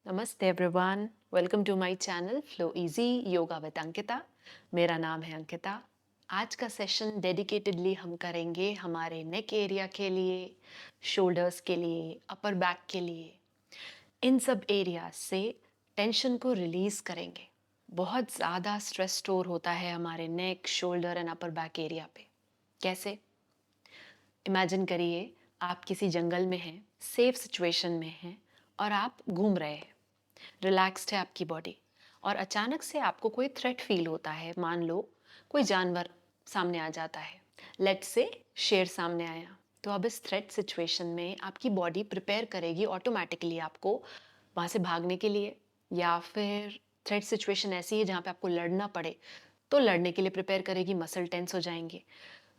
नमस्ते everyone, welcome to my channel flow easy yoga with Ankita. मेरा नाम है अंकिता। आज का सेशन डेडिकेटेडली हम करेंगे हमारे नेक एरिया के लिए, शोल्डर्स के लिए, अपर बैक के लिए। इन सब एरियाज से टेंशन को रिलीज करेंगे। बहुत ज़्यादा स्ट्रेस स्टोर होता है हमारे neck, shoulder and upper back area पे। कैसे? इमेजिन करिए, आप किसी जंगल में हैं, सेफ सिचुएशन में हैं और आप घूम रहे हैं। रिलैक्स्ड है आपकी बॉडी और अचानक से आपको कोई थ्रेट फील होता है। मान लो कोई जानवर सामने आ जाता है। लेट्स से शेर सामने आया। तो अब इस थ्रेट सिचुएशन में आपकी बॉडी प्रिपेयर करेगी ऑटोमेटिकली आपको वहाँ से भागने के लिए, या फिर थ्रेट सिचुएशन ऐसी है जहाँ पे आपको लड़ना पड़े तो लड़ने के लिए प्रिपेयर करेगी। मसल टेंस हो जाएंगे,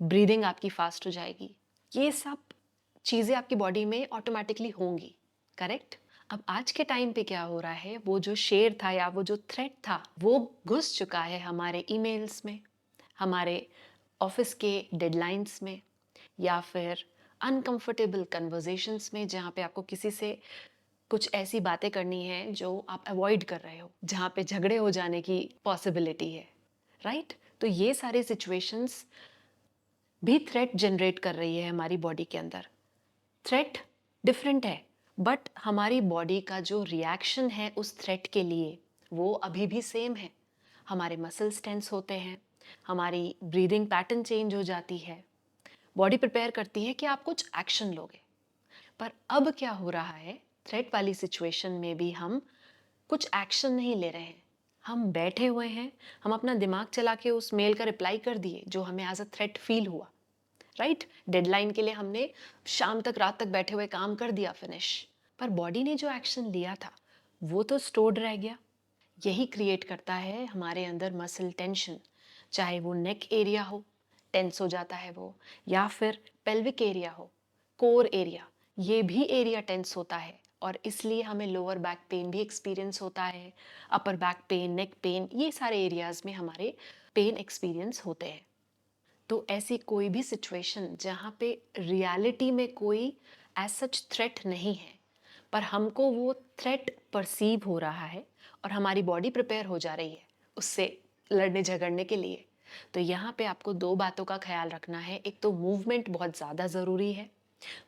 ब्रीदिंग आपकी फास्ट हो जाएगी। ये सब चीज़ें आपकी बॉडी में ऑटोमेटिकली होंगी, करेक्ट? अब आज के टाइम पे क्या हो रहा है, वो जो शेर था या वो जो थ्रेट था वो घुस चुका है हमारे ईमेल्स में, हमारे ऑफिस के डेडलाइंस में, या फिर अनकंफर्टेबल कन्वर्जेशंस में जहाँ पे आपको किसी से कुछ ऐसी बातें करनी है जो आप अवॉइड कर रहे हो, जहाँ पे झगड़े हो जाने की पॉसिबिलिटी है, राइट? तो ये सारे सिचुएशंस भी थ्रेट जनरेट कर रही है हमारी बॉडी के अंदर। थ्रेट डिफरेंट है, बट हमारी बॉडी का जो रिएक्शन है उस थ्रेट के लिए वो अभी भी सेम है। हमारे मसल्स टेंस होते हैं, हमारी ब्रीदिंग पैटर्न चेंज हो जाती है। बॉडी प्रिपेयर करती है कि आप कुछ एक्शन लोगे। पर अब क्या हो रहा है, थ्रेट वाली सिचुएशन में भी हम कुछ एक्शन नहीं ले रहे हैं। हम बैठे हुए हैं, हम अपना दिमाग चला के उस मेल का रिप्लाई कर दिए जो हमें एज अ थ्रेट फील हुआ, राइट? डेडलाइन के लिए हमने शाम तक, रात तक बैठे हुए काम कर दिया, फिनिश। पर बॉडी ने जो एक्शन लिया था वो तो स्टोर्ड रह गया। यही क्रिएट करता है हमारे अंदर मसल टेंशन। चाहे वो नेक एरिया हो, टेंस हो जाता है वो, या फिर पेल्विक एरिया हो, कोर एरिया, ये भी एरिया टेंस होता है और इसलिए हमें लोअर बैक पेन भी एक्सपीरियंस होता है। Upper back pain, neck pain, ये सारे एरियाज में हमारे पेन एक्सपीरियंस होते हैं। तो ऐसी कोई भी सिचुएशन जहाँ पे रियलिटी में कोई एज सच थ्रेट नहीं है, पर हमको वो थ्रेट परसीव हो रहा है और हमारी बॉडी प्रिपेयर हो जा रही है उससे लड़ने झगड़ने के लिए, तो यहाँ पे आपको दो बातों का ख्याल रखना है। एक तो मूवमेंट बहुत ज़्यादा ज़रूरी है।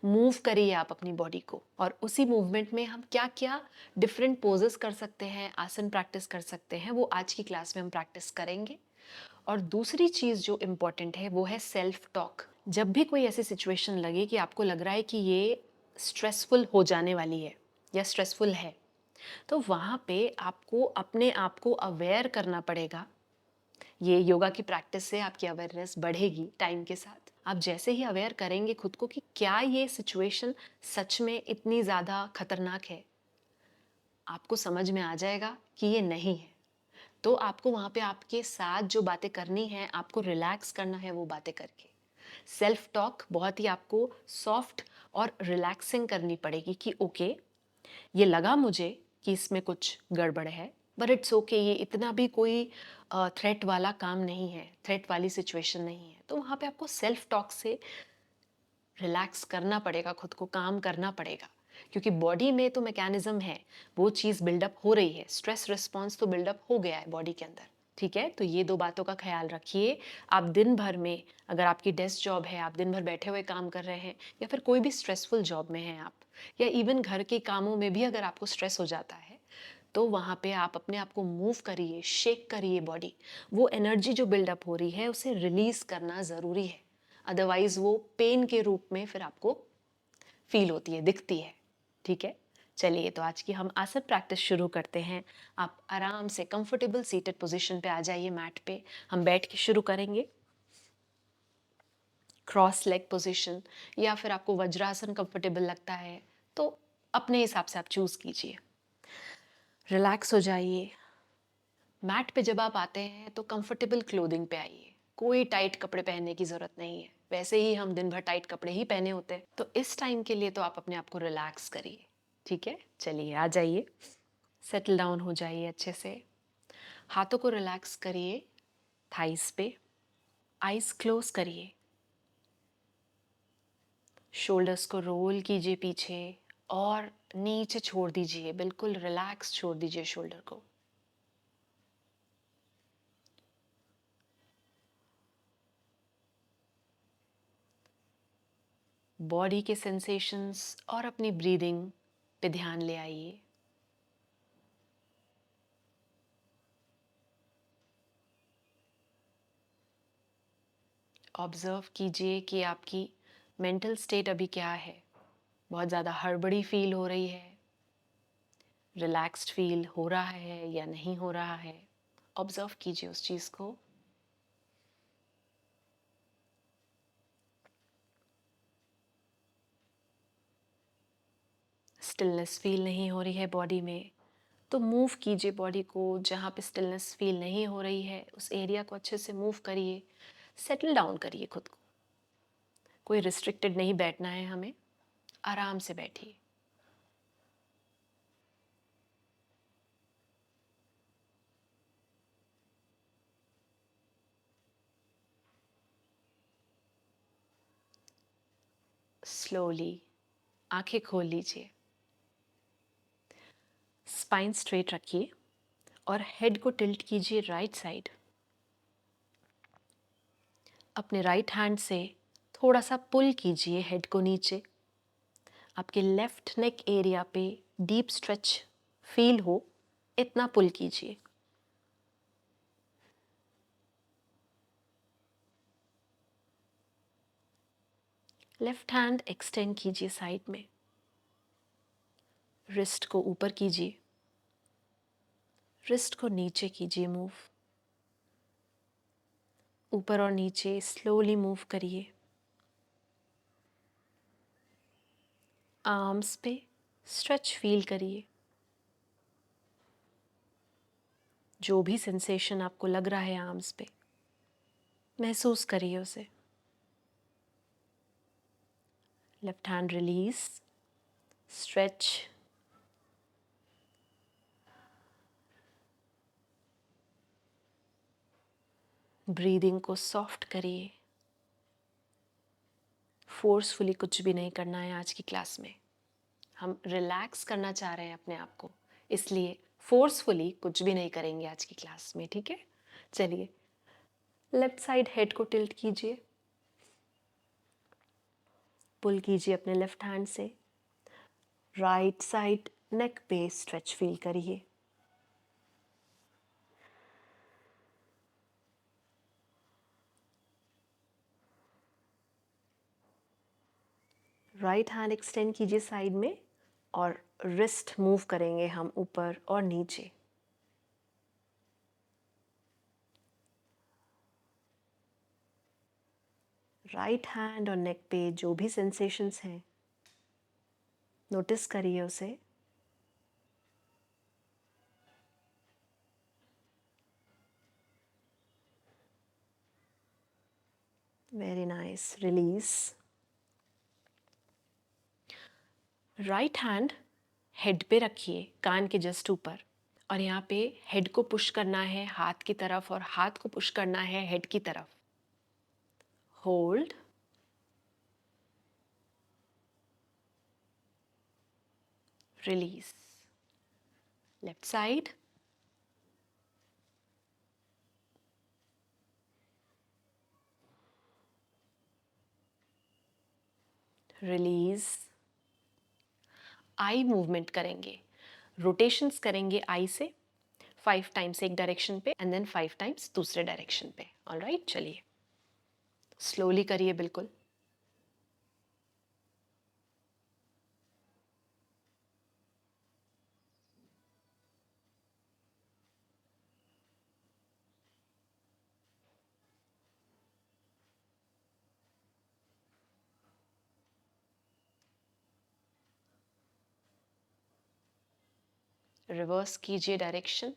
मूव करिए आप अपनी बॉडी को, और उसी मूवमेंट में हम क्या क्या डिफरेंट पोजेस कर सकते हैं, आसन प्रैक्टिस कर सकते हैं, वो आज की क्लास में हम प्रैक्टिस करेंगे। और दूसरी चीज़ जो इम्पॉर्टेंट है वो है सेल्फ टॉक। जब भी कोई ऐसी सिचुएशन लगे कि आपको लग रहा है कि ये स्ट्रेसफुल हो जाने वाली है या स्ट्रेसफुल है, तो वहाँ पे आपको अपने आप को अवेयर करना पड़ेगा। ये योगा की प्रैक्टिस से आपकी अवेयरनेस बढ़ेगी टाइम के साथ। आप जैसे ही अवेयर करेंगे खुद को कि क्या ये सिचुएशन सच में इतनी ज़्यादा खतरनाक है, आपको समझ में आ जाएगा कि ये नहीं है। तो आपको वहाँ पे आपके साथ जो बातें करनी है, आपको रिलैक्स करना है वो बातें करके। सेल्फ टॉक बहुत ही आपको सॉफ्ट और रिलैक्सिंग करनी पड़ेगी कि ओके, ये लगा मुझे कि इसमें कुछ गड़बड़ है, बट इट्स ओके, ये इतना भी कोई थ्रेट वाला काम नहीं है, थ्रेट वाली सिचुएशन नहीं है। तो वहाँ पे आपको सेल्फ टॉक से रिलैक्स करना पड़ेगा, खुद को काम करना पड़ेगा, क्योंकि बॉडी में तो मैकेनिज्म है, वो चीज़ बिल्डअप हो रही है, स्ट्रेस रिस्पॉन्स तो बिल्डअप हो गया है बॉडी के अंदर। ठीक है, तो ये दो बातों का ख्याल रखिए। आप दिन भर में, अगर आपकी डेस्क जॉब है, आप दिन भर बैठे हुए काम कर रहे हैं, या फिर कोई भी स्ट्रेसफुल जॉब में हैं आप, या इवन घर के कामों में भी अगर आपको स्ट्रेस हो जाता है, तो वहाँ पे आप अपने आप को मूव करिए, शेक करिए बॉडी। वो एनर्जी जो बिल्डअप हो रही है उसे रिलीज करना ज़रूरी है, अदरवाइज वो पेन के रूप में फिर आपको फील होती है, दिखती है। ठीक है, चलिए तो आज की हम आसन प्रैक्टिस शुरू करते हैं। आप आराम से कंफर्टेबल सीटेड पोजीशन पे आ जाइए, मैट पे। हम बैठ के शुरू करेंगे। क्रॉस लेग पोजीशन, या फिर आपको वज्रासन कंफर्टेबल लगता है तो अपने हिसाब से आप चूज कीजिए। रिलैक्स हो जाइए। मैट पे जब आप आते हैं तो कंफर्टेबल क्लोथिंग पे आइए, कोई टाइट कपड़े पहनने की ज़रूरत नहीं है। वैसे ही हम दिन भर टाइट कपड़े ही पहने होते हैं, तो इस टाइम के लिए तो आप अपने आप को रिलैक्स करिए। ठीक है, चलिए आ जाइए, सेटल डाउन हो जाइए अच्छे से। हाथों को रिलैक्स करिए थाइस पे, आइज क्लोज करिए, शोल्डर्स को रोल कीजिए पीछे और नीचे छोड़ दीजिए, बिल्कुल रिलैक्स छोड़ दीजिए शोल्डर को। बॉडी के सेंसेशंस और अपनी ब्रीदिंग पे ध्यान ले आइए। ऑब्जर्व कीजिए कि आपकी मेंटल स्टेट अभी क्या है। बहुत ज़्यादा हड़बड़ी फील हो रही है, रिलैक्स्ड फील हो रहा है या नहीं हो रहा है। ऑब्जर्व कीजिए उस चीज़ को। स्टिलनेस फील नहीं हो रही है बॉडी में, तो मूव कीजिए बॉडी को। जहाँ पे स्टिलनेस फील नहीं हो रही है उस एरिया को अच्छे से मूव करिए, सेटल डाउन करिए खुद को। कोई रिस्ट्रिक्टेड नहीं बैठना है हमें, आराम से बैठिए। स्लोली आंखें खोल लीजिए, स्पाइन स्ट्रेट रखिए और हेड को टिल्ट कीजिए राइट साइड। अपने राइट हैंड से थोड़ा सा पुल कीजिए हेड को नीचे। आपके लेफ्ट नेक एरिया पे डीप स्ट्रेच फील हो, इतना पुल कीजिए। लेफ्ट हैंड एक्सटेंड कीजिए साइड में, रिस्ट को ऊपर कीजिए, रिस्ट को नीचे कीजिए मूव। ऊपर और नीचे स्लोली मूव करिए। आर्म्स पे स्ट्रेच फील करिए। जो भी सेंसेशन आपको लग रहा है आर्म्स पे, महसूस करिए उसे। Left hand release, stretch. Breathing को सॉफ्ट करिए। फोर्सफुली कुछ भी नहीं करना है आज की क्लास में। हम रिलैक्स करना चाह रहे हैं अपने आप को, इसलिए फोर्सफुली कुछ भी नहीं करेंगे आज की क्लास में, ठीक है? चलिए, लेफ्ट साइड हेड को टिल्ट कीजिए, पुल कीजिए अपने लेफ्ट हैंड से। राइट साइड नेक पे स्ट्रेच फील करिए। राइट हैंड एक्सटेंड कीजिए साइड में और रिस्ट मूव करेंगे हम ऊपर और नीचे। राइट हैंड और नेक पे जो भी सेंसेशंस हैं, नोटिस करिए उसे। Very nice, release. Right hand head पे रखिए, कान के जस्ट ऊपर, और यहाँ पे हेड को पुश करना है हाथ की तरफ और हाथ को पुश करना है हेड की तरफ। Hold, release. Left side, release. Eye movement करेंगे, रोटेशंस करेंगे आई से 5 टाइम्स एक डायरेक्शन पे एंड देन 5 टाइम्स दूसरे डायरेक्शन पे। ऑलराइट, चलिए स्लोली करिए बिल्कुल। रिवर्स कीजिए direction.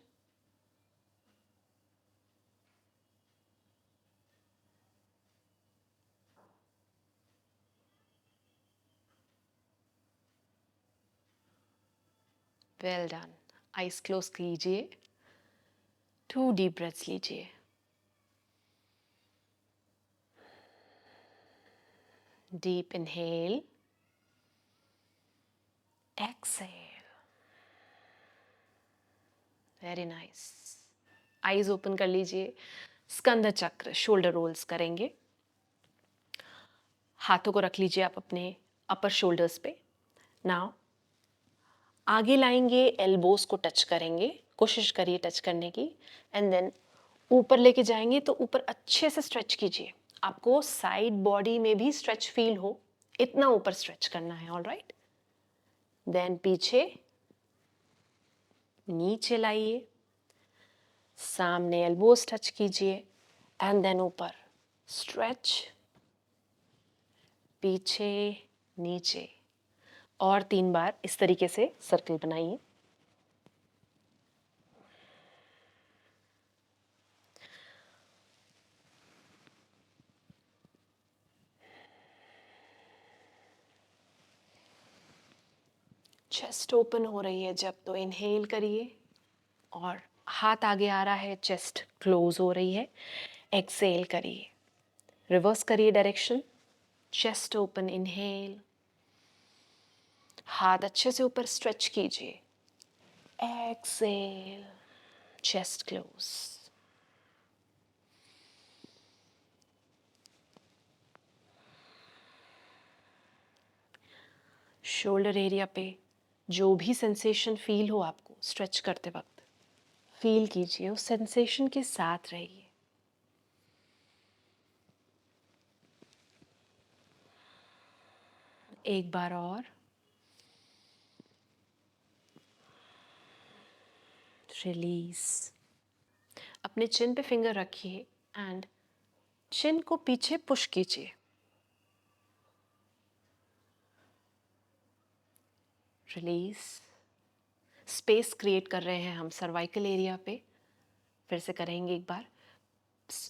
Well done. Eyes close कीजिए, 2 डीप ब्रेथ्स लीजिए। Deep inhale, exhale, very nice. Eyes open कर लीजिए। स्कंद चक्र, शोल्डर रोल्स करेंगे। हाथों को रख लीजिए आप अपने अपर शोल्डर्स पे। नाउ आगे लाएंगे, एल्बोस को टच करेंगे, कोशिश करिए टच करने की, एंड देन ऊपर लेके जाएंगे तो ऊपर अच्छे से स्ट्रेच कीजिए। आपको साइड बॉडी में भी स्ट्रेच फील हो, इतना ऊपर स्ट्रेच करना है। ऑल राइट, देन पीछे, नीचे लाइए, सामने एल्बोस टच कीजिए, एंड देन ऊपर स्ट्रेच, पीछे, नीचे, और 3 बार इस तरीके से सर्कल बनाइए। चेस्ट ओपन हो रही है जब तो इनहेल करिए, और हाथ आगे आ रहा है, चेस्ट क्लोज हो रही है, एक्सेल करिए। रिवर्स करिए डायरेक्शन, चेस्ट ओपन, इनहेल, हाथ अच्छे से ऊपर स्ट्रेच कीजिए, exhale, chest close. Shoulder area पे जो भी सेंसेशन फील हो आपको स्ट्रेच करते वक्त, फील कीजिए, उस सेंसेशन के साथ रहिए। एक बार और, रिलीज। अपने चिन पे फिंगर रखिए एंड चिन को पीछे पुश कीजिए, रिलीज। स्पेस क्रिएट कर रहे हैं हम सर्वाइकल एरिया पे। फिर से करेंगे एक बार।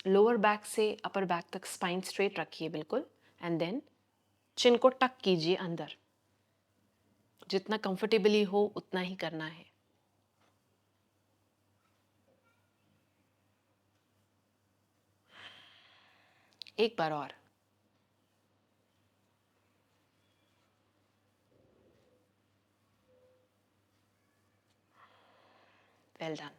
लोअर बैक से अपर बैक तक स्पाइन स्ट्रेट रखिए बिल्कुल, एंड देन चिन को टक कीजिए अंदर। जितना कंफर्टेबली हो उतना ही करना है। एक बार और, वेल डन।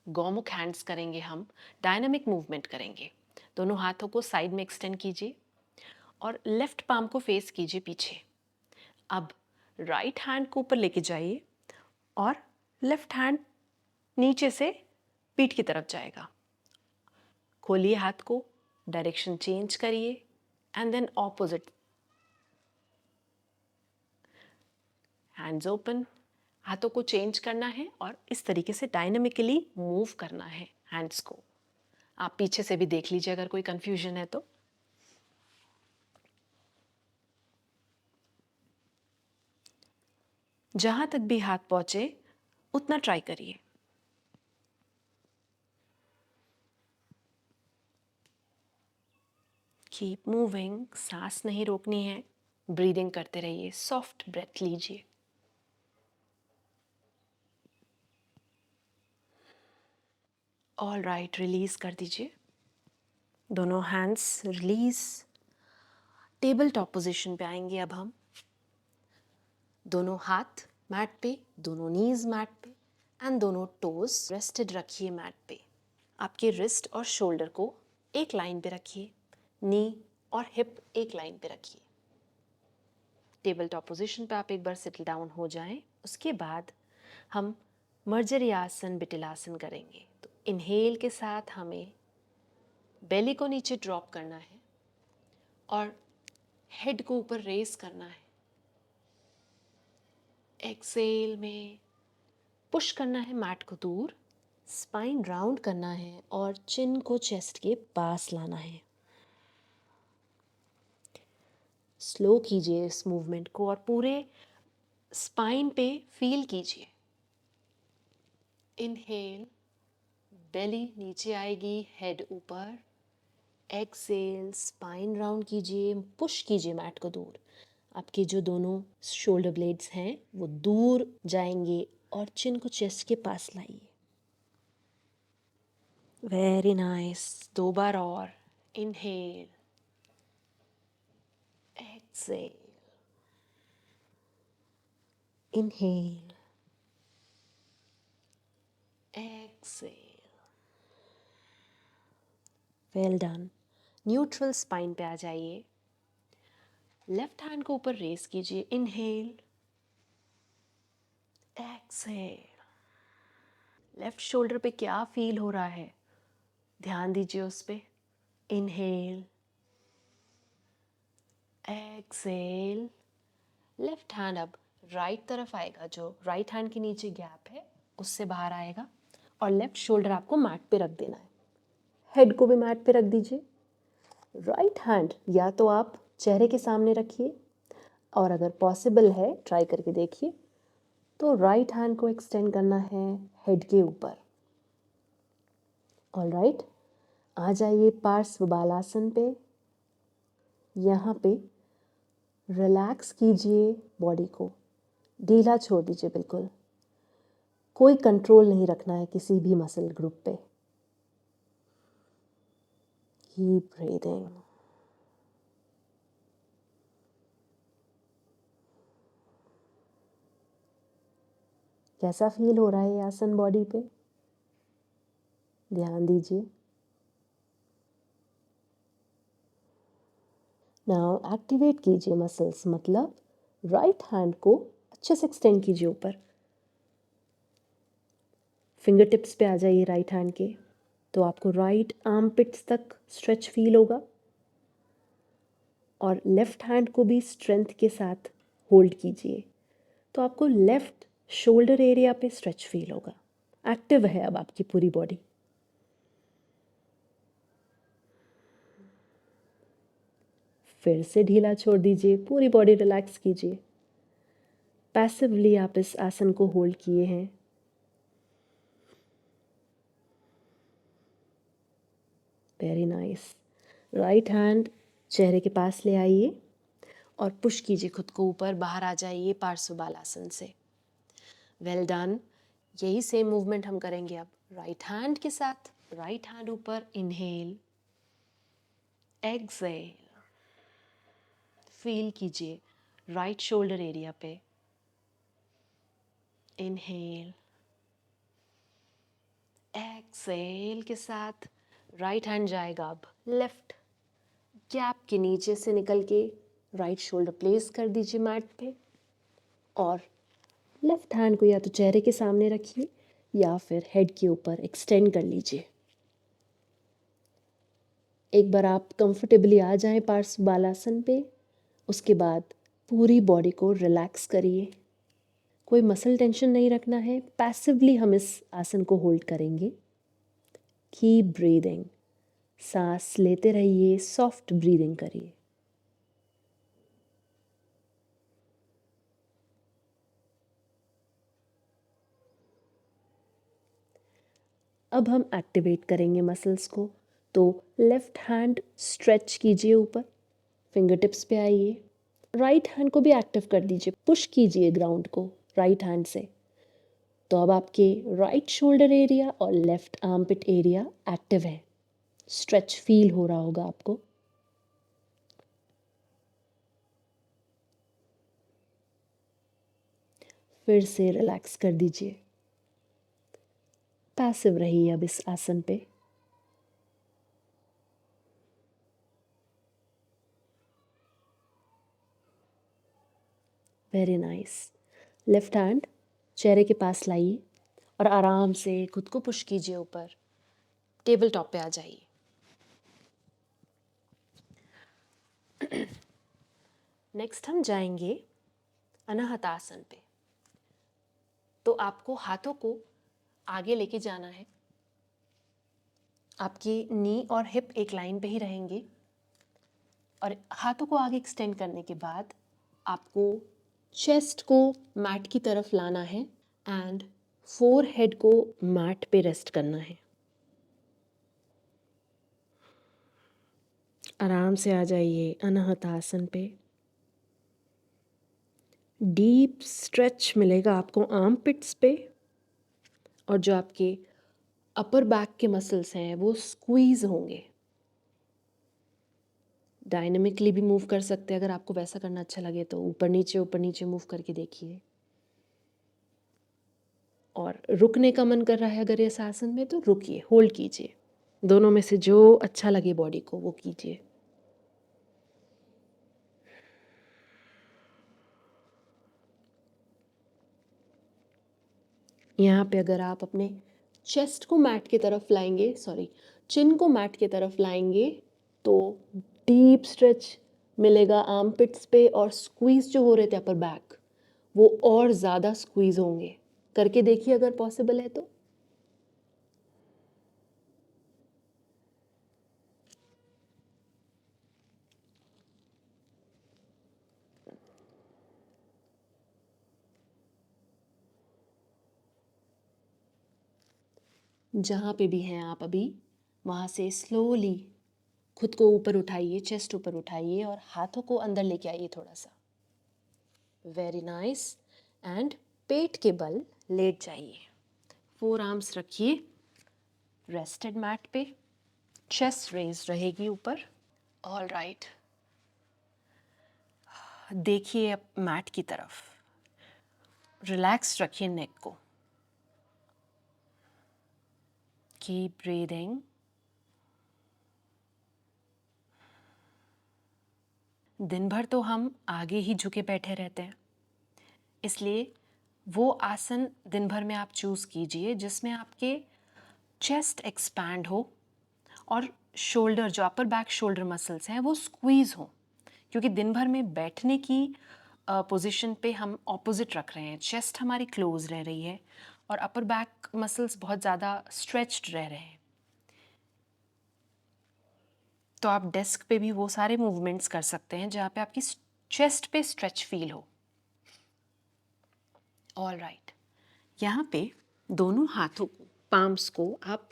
गौमुख हैंड्स करेंगे हम, डायनामिक मूवमेंट करेंगे। दोनों हाथों को साइड में एक्सटेंड कीजिए और लेफ्ट पाम को फेस कीजिए पीछे। अब राइट हैंड को ऊपर लेके जाइए और लेफ्ट हैंड नीचे से पीठ की तरफ जाएगा। खोलिए हाथ को, डायरेक्शन चेंज करिए, and then opposite, hands open. हाथों को चेंज करना है और इस तरीके से डायनामिकली मूव करना है हैंड्स को। आप पीछे से भी देख लीजिए अगर कोई कंफ्यूजन है तो। जहां तक भी हाथ पहुंचे उतना ट्राई करिए। कीप मूविंग, सांस नहीं रोकनी है, ब्रीदिंग करते रहिए, सॉफ्ट ब्रेथ लीजिए। ऑल राइट, रिलीज कर दीजिए। दोनों hands release. Table top position पे आएंगे अब हम। दोनों हाथ मैट पे, दोनों नीज मैट पे, एंड दोनों टोज रेस्टेड रखिए मैट पे। आपके रिस्ट और शोल्डर को एक लाइन पे रखिए, नी और हिप एक लाइन पे रखिए। टेबल टॉप पोजीशन पे आप एक बार सेटल डाउन हो जाएं। उसके बाद हम मर्जरी आसन, बिटिलासन करेंगे। तो इनहेल के साथ हमें बेली को नीचे ड्रॉप करना है और हेड को ऊपर रेज करना है। एक्सेल में पुश करना है मैट को दूर, स्पाइन राउंड करना है और चिन को चेस्ट के पास लाना है। स्लो कीजिए इस मूवमेंट को और पूरे स्पाइन पे फील कीजिए। इनहेल, बेली नीचे आएगी, हेड ऊपर। एक्सेल, स्पाइन राउंड कीजिए, पुश कीजिए मैट को दूर। आपके जो दोनों शोल्डर ब्लेड्स हैं वो दूर जाएंगे और चिन को चेस्ट के पास लाइए। Very nice. 2 बार और। Inhale, exhale, inhale, exhale, well done. Neutral spine पे आ जाइए, लेफ्ट हैंड को ऊपर रेस कीजिए, इनहेल, एक्सेल। लेफ्ट शोल्डर पे क्या फील हो रहा है, ध्यान दीजिए उस पे, इनहेल, एक्सेल। लेफ्ट हैंड अब राइट तरफ आएगा, जो राइट हैंड के नीचे गैप है उससे बाहर आएगा, और लेफ्ट शोल्डर आपको मैट पे रख देना है। हेड को भी मैट पे रख दीजिए। राइट हैंड या तो आप चेहरे के सामने रखिए, और अगर पॉसिबल है ट्राई करके देखिए, तो राइट हैंड को एक्सटेंड करना है हेड के ऊपर। ऑल राइट, आ जाइए पार्श्व बालासन पे। यहाँ पे रिलैक्स कीजिए बॉडी को, ढीला छोड़ दीजिए बिल्कुल। कोई कंट्रोल नहीं रखना है किसी भी मसल ग्रुप पे। Keep breathing. कैसा फील हो रहा है ये आसन बॉडी पे, ध्यान दीजिए। नाउ एक्टिवेट कीजिए मसल्स, मतलब राइट हैंड को अच्छे से एक्सटेंड कीजिए ऊपर। फिंगर टिप्स पे आ जाइए राइट हैंड के, तो आपको राइट आर्म पिट्स तक स्ट्रेच फील होगा, और लेफ्ट हैंड को भी स्ट्रेंथ के साथ होल्ड कीजिए, तो आपको लेफ्ट शोल्डर एरिया पे स्ट्रेच फील होगा। एक्टिव है अब आपकी पूरी बॉडी। फिर से ढीला छोड़ दीजिए, पूरी बॉडी रिलैक्स कीजिए। पैसिवली आप इस आसन को होल्ड किए हैं। Very nice. राइट हैंड चेहरे के पास ले आइए और पुश कीजिए खुद को ऊपर, बाहर आ जाइए पार्श्व बालासन से। Well done. यही सेम मूवमेंट हम करेंगे अब राइट हैंड के साथ। राइट हैंड ऊपर, इनहेल, एक्सेल। फील कीजिए राइट शोल्डर एरिया पे, इनहेल, एक्सेल के साथ राइट हैंड जाएगा अब लेफ्ट गैप के नीचे से निकल के राइट शोल्डर प्लेस कर दीजिए मैट पे, और लेफ्ट हैंड को या तो चेहरे के सामने रखिए या फिर हेड के ऊपर एक्सटेंड कर लीजिए। एक बार आप कंफर्टेबली आ जाएं पार्श्व बालासन पे, उसके बाद पूरी बॉडी को रिलैक्स करिए। कोई मसल टेंशन नहीं रखना है, पैसिवली हम इस आसन को होल्ड करेंगे। कीप ब्रीदिंग, सांस लेते रहिए, सॉफ्ट ब्रीदिंग करिए। अब हम एक्टिवेट करेंगे मसल्स को, तो लेफ्ट हैंड स्ट्रेच कीजिए ऊपर, फिंगर टिप्स पे आइए। राइट हैंड को भी एक्टिव कर दीजिए, पुश कीजिए ग्राउंड को राइट हैंड से, तो अब आपके राइट शोल्डर एरिया और लेफ्ट आर्मपिट एरिया एक्टिव है। स्ट्रेच फील हो रहा होगा आपको। फिर से रिलैक्स कर दीजिए। पैसिव रहिए अब इस आसन पे। Very nice. लेफ्ट हैंड चेहरे के पास लाइए और आराम से खुद को पुश कीजिए ऊपर, टेबल टॉप पे आ जाइए। नेक्स्ट हम जाएंगे अनाहतासन पे। तो आपको हाथों को आगे लेके जाना है, आपकी नी और हिप एक लाइन पे ही रहेंगे, और हाथों को आगे एक्सटेंड करने के बाद आपको चेस्ट को मैट की तरफ लाना है एंड फोरहेड को मैट पे रेस्ट करना है। आराम से आ जाइए अनाहतासन पे। डीप स्ट्रेच मिलेगा आपको आर्म पिट्स पे, और जो आपके अपर बैक के मसल्स हैं वो स्क्वीज होंगे। डायनेमिकली भी मूव कर सकते हैं, अगर आपको वैसा करना अच्छा लगे तो ऊपर नीचे मूव करके देखिए। और रुकने का मन कर रहा है अगर इस आसन में तो रुकिए, होल्ड कीजिए। दोनों में से जो अच्छा लगे बॉडी को वो कीजिए। यहाँ पे अगर आप अपने चेस्ट को मैट की तरफ लाएंगे, चिन को मैट की तरफ लाएंगे तो डीप स्ट्रेच मिलेगा आर्मपिट्स पे, और स्क्वीज जो हो रहे थे अपर बैक वो और ज़्यादा स्क्वीज होंगे। करके देखिए अगर पॉसिबल है तो। जहाँ पे भी हैं आप अभी, वहाँ से स्लोली खुद को ऊपर उठाइए, चेस्ट ऊपर उठाइए और हाथों को अंदर लेके आइए थोड़ा सा। Very nice. एंड पेट के बल लेट जाइए, फोर आर्म्स रखिए रेस्टेड मैट पे, चेस्ट रेज रहेगी ऊपर। ऑल राइट, देखिए अब मैट की तरफ, रिलैक्स रखिए नेक को। Keep breathing. दिन भर तो हम आगे ही झुके बैठे रहते हैं, इसलिए वो आसन दिन भर में आप चूज़ कीजिए जिसमें आपके चेस्ट एक्सपैंड हो और शोल्डर, जो अपर बैक शोल्डर मसल्स हैं वो स्क्वीज़ हो, क्योंकि दिन भर में बैठने की पोजीशन पे हम ऑपोजिट रख रहे हैं। चेस्ट हमारी क्लोज रह रही है और अपर बैक मसल्स बहुत ज़्यादा स्ट्रेच्ड रह रहे हैं। तो आप डेस्क पे भी वो सारे मूवमेंट्स कर सकते हैं जहाँ पे आपकी चेस्ट पे स्ट्रेच फील हो। ऑल राइट, यहाँ पे दोनों हाथों को, पाम्स को आप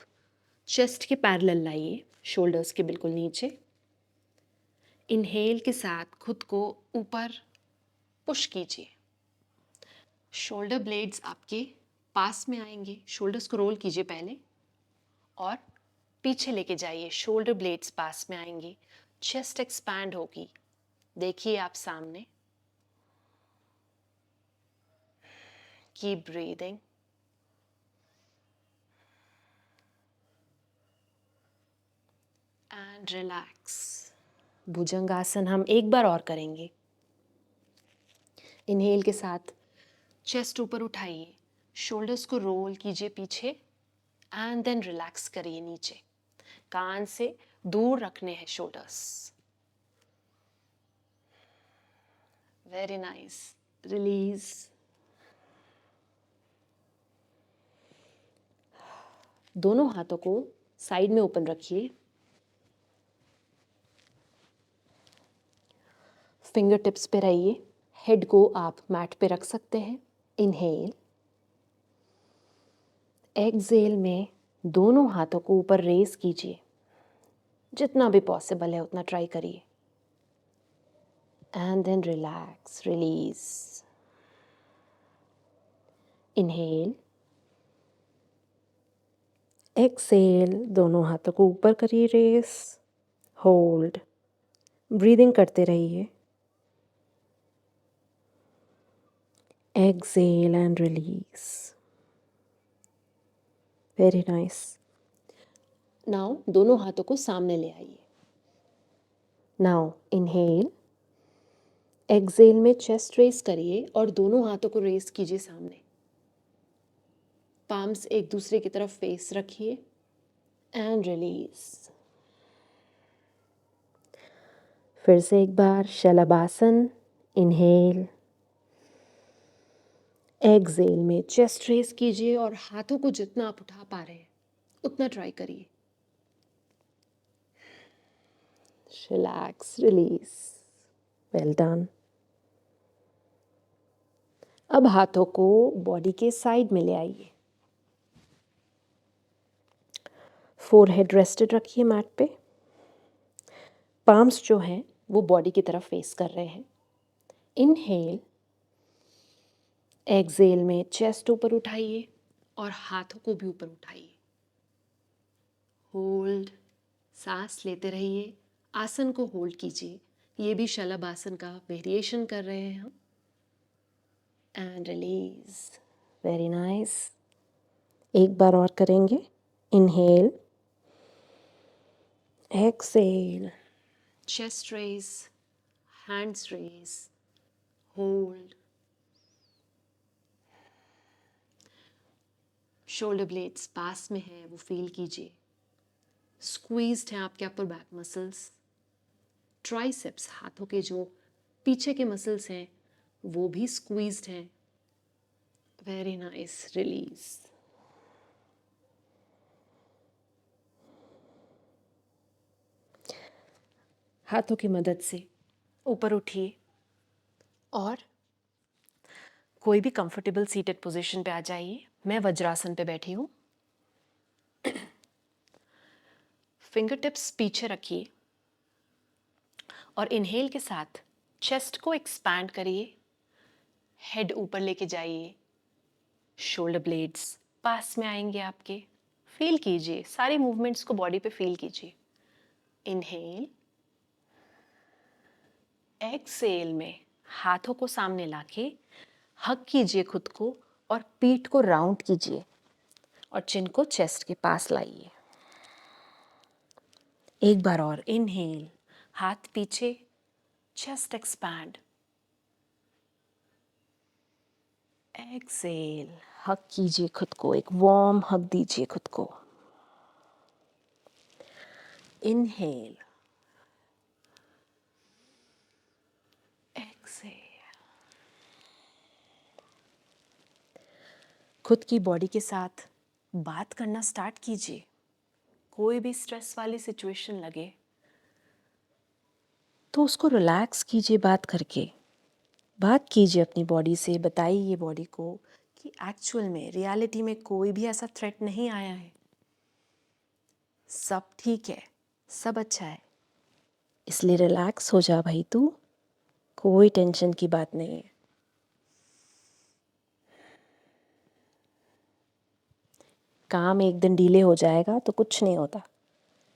चेस्ट के पैरेलल लाइए, शोल्डर्स के बिल्कुल नीचे। इनहेल के साथ खुद को ऊपर पुश कीजिए, शोल्डर ब्लेड्स आपके पास में आएंगे, शोल्डर्स को रोल कीजिए पहले और पीछे लेके जाइए, शोल्डर ब्लेड्स पास में आएंगे, चेस्ट एक्सपैंड होगी। देखिए आप सामने। Keep breathing. And relax. Bhujangasana हम एक बार और करेंगे। इनहेल के साथ चेस्ट ऊपर उठाइए, शोल्डर्स को रोल कीजिए पीछे एंड देन रिलैक्स करिए नीचे। कान से दूर रखने हैं शोल्डर्स। Very nice. रिलीज। दोनों हाथों को साइड में ओपन रखिए, फिंगर टिप्स पे रहिए, हेड को आप मैट पे रख सकते हैं। इनहेल, एक्सहेल में दोनों हाथों को ऊपर रेज कीजिए, जितना भी पॉसिबल है उतना ट्राई करिए। And then relax, release. Inhale, exhale, दोनों हाथों को ऊपर करिए, रेस, होल्ड, ब्रीदिंग करते रहिए। Exhale and release. Very nice. Now दोनों हाथों को सामने ले आइए। नाउ इनहेल, एक्सहेल में चेस्ट रेस करिए और दोनों हाथों को रेस कीजिए सामने। पाम्स एक दूसरे की तरफ फेस रखिए एंड रिलीज। फिर से एक बार शलभासन। इनहेल, एक्सहेल में चेस्ट रेस कीजिए और हाथों को जितना आप उठा पा रहे हैं उतना ट्राई करिए। Relax, release. Well done. अब हाथों को बॉडी के साइड में ले आइए, फोरहेड रेस्टेड रखिए मैट पे, पाम्स जो हैं वो बॉडी की तरफ फेस कर रहे हैं। इनहेल, एक्सहेल में चेस्ट ऊपर उठाइए और हाथों को भी ऊपर उठाइए। होल्ड, सांस लेते रहिए, आसन को होल्ड कीजिए। ये भी शलभासन का वेरिएशन कर रहे हैं हम। And release. Very nice. एक बार और करेंगे। Inhale, exhale, chest raise, hands raise, hold, shoulder blades पास में है वो फील कीजिए। स्क्वीज्ड हैं आपके अपर बैक मसल्स, ट्राइसेप्स हाथों के जो पीछे के मसल्स हैं वो भी स्क्वीज्ड हैं। Very nice, release. हाथों की मदद से ऊपर उठिए और कोई भी कंफर्टेबल सीटेड पोजीशन पे आ जाइए। मैं वज्रासन पे बैठी हूँ। फिंगर टिप्स पीछे रखिए और इनहेल के साथ चेस्ट को एक्सपैंड करिए, हेड ऊपर लेके जाइए, शोल्डर ब्लेड्स पास में आएंगे आपके। फील कीजिए, सारी मूवमेंट्स को बॉडी पे फील कीजिए। इनहेल, एक्सेल में हाथों को सामने लाके हग कीजिए खुद को और पीठ को राउंड कीजिए और चिन को चेस्ट के पास लाइए। एक बार और, इनहेल, हाथ पीछे, चेस्ट एक्सपैंड, एक्सेल, हग कीजिए खुद को, एक वार्म हग दीजिए खुद को। इनहेल, एक्सेल। खुद की बॉडी के साथ बात करना स्टार्ट कीजिए। कोई भी स्ट्रेस वाली सिचुएशन लगे तो उसको रिलैक्स कीजिए बात करके। बात कीजिए अपनी बॉडी से, बताइए बॉडी को कि एक्चुअल में रियलिटी में कोई भी ऐसा थ्रेट नहीं आया है, सब ठीक है, सब अच्छा है, इसलिए रिलैक्स हो जा भाई तू, कोई टेंशन की बात नहीं है। काम एक दिन डिले हो जाएगा तो कुछ नहीं होता,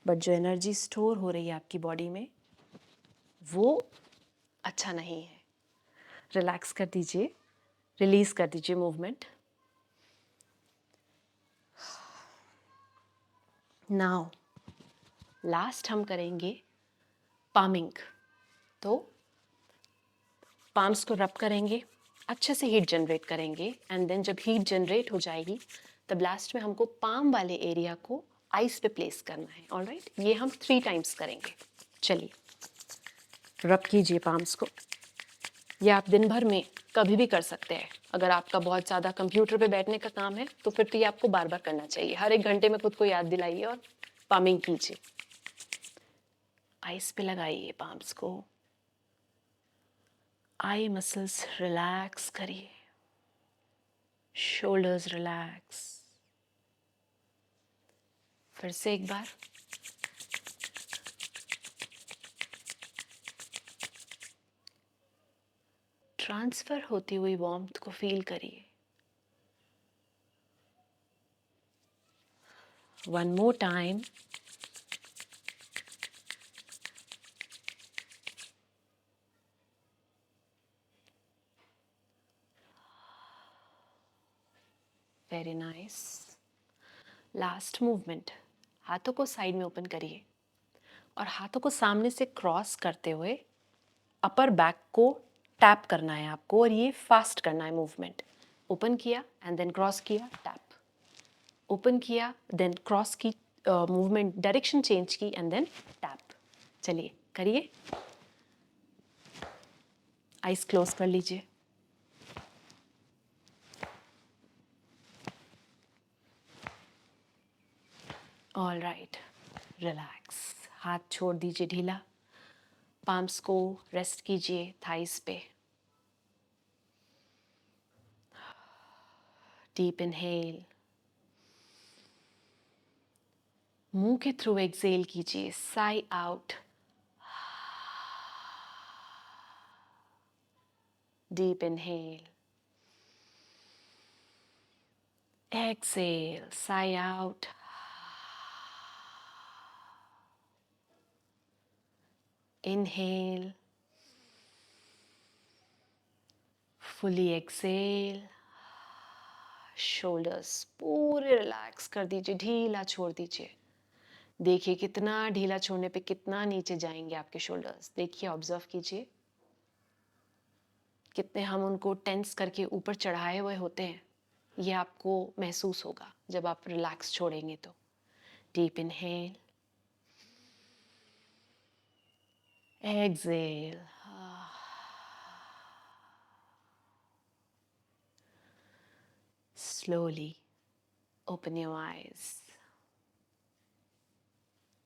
बट जो एनर्जी स्टोर हो रही है आपकी बॉडी में वो अच्छा नहीं है। रिलैक्स कर दीजिए, रिलीज कर दीजिए मूवमेंट। नाउ लास्ट हम करेंगे पामिंग। तो पाम्स को रब करेंगे, अच्छे से हीट जनरेट करेंगे एंड देन जब हीट जनरेट हो जाएगी तब लास्ट में हमको पाम वाले एरिया को आइस पे प्लेस करना है। ऑलराइट, ये हम 3 टाइम्स करेंगे। चलिए, रब कीजिए पाम्स को। ये आप दिन भर में कभी भी कर सकते हैं। अगर आपका बहुत ज़्यादा कंप्यूटर पे बैठने का काम है तो फिर तो ये आपको बार बार करना चाहिए। हर 1 घंटे में खुद को याद दिलाइए और पामिंग कीजिए। आइस पे लगाइए पाम्स को, आई मसल्स रिलैक्स करिए, शोल्डर्स रिलैक्स। फिर से एक बार, ट्रांसफर होती हुई वार्मथ को फील करिए। One more time. Very nice. Last movement, हाथों को साइड में ओपन करिए और हाथों को सामने से क्रॉस करते हुए अपर बैक को टैप करना है आपको और ये फास्ट करना है मूवमेंट। ओपन किया एंड देन क्रॉस किया, टैप, ओपन किया देन क्रॉस की, मूवमेंट डायरेक्शन चेंज की एंड देन टैप। चलिए करिए, आइज क्लोज कर लीजिए। All right, relax. हाथ छोड़ दीजिए ढीला, पाम्स को रेस्ट कीजिए थाइस पे। डीप इनहेल, मुंह के थ्रू एक्सेल कीजिए, sigh out. Deep inhale, exhale, sigh out. Inhale, fully exhale, shoulders पूरे रिलैक्स कर दीजिए, ढीला छोड़ दीजिए। देखिए कितना ढीला छोड़ने पे कितना नीचे जाएंगे आपके शोल्डर्स। देखिए, ऑब्जर्व कीजिए कितने हम उनको टेंस करके ऊपर चढ़ाए हुए होते हैं। ये आपको महसूस होगा जब आप रिलैक्स छोड़ेंगे तो। Deep inhale, exhale. Slowly open your eyes.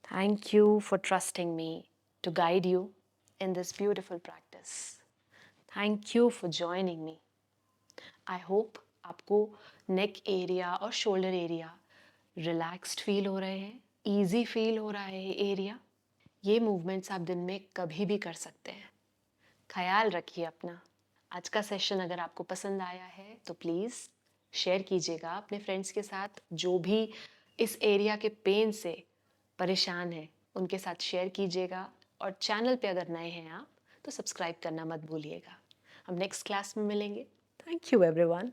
Thank you for trusting me to guide you in this beautiful practice. Thank you for joining me. I hope आपको नेक एरिया और शोल्डर एरिया रिलैक्स्ड फील हो रहे हैं, easy feel हो रहा है area. ये movements आप दिन में कभी भी कर सकते हैं। ख्याल रखिए अपना। आज का सेशन अगर आपको पसंद आया है तो प्लीज़ शेयर कीजिएगा अपने फ्रेंड्स के साथ, जो भी इस एरिया के पेन से परेशान हैं उनके साथ शेयर कीजिएगा। और चैनल पे अगर नए हैं आप तो सब्सक्राइब करना मत भूलिएगा। हम नेक्स्ट क्लास में मिलेंगे। Thank you everyone.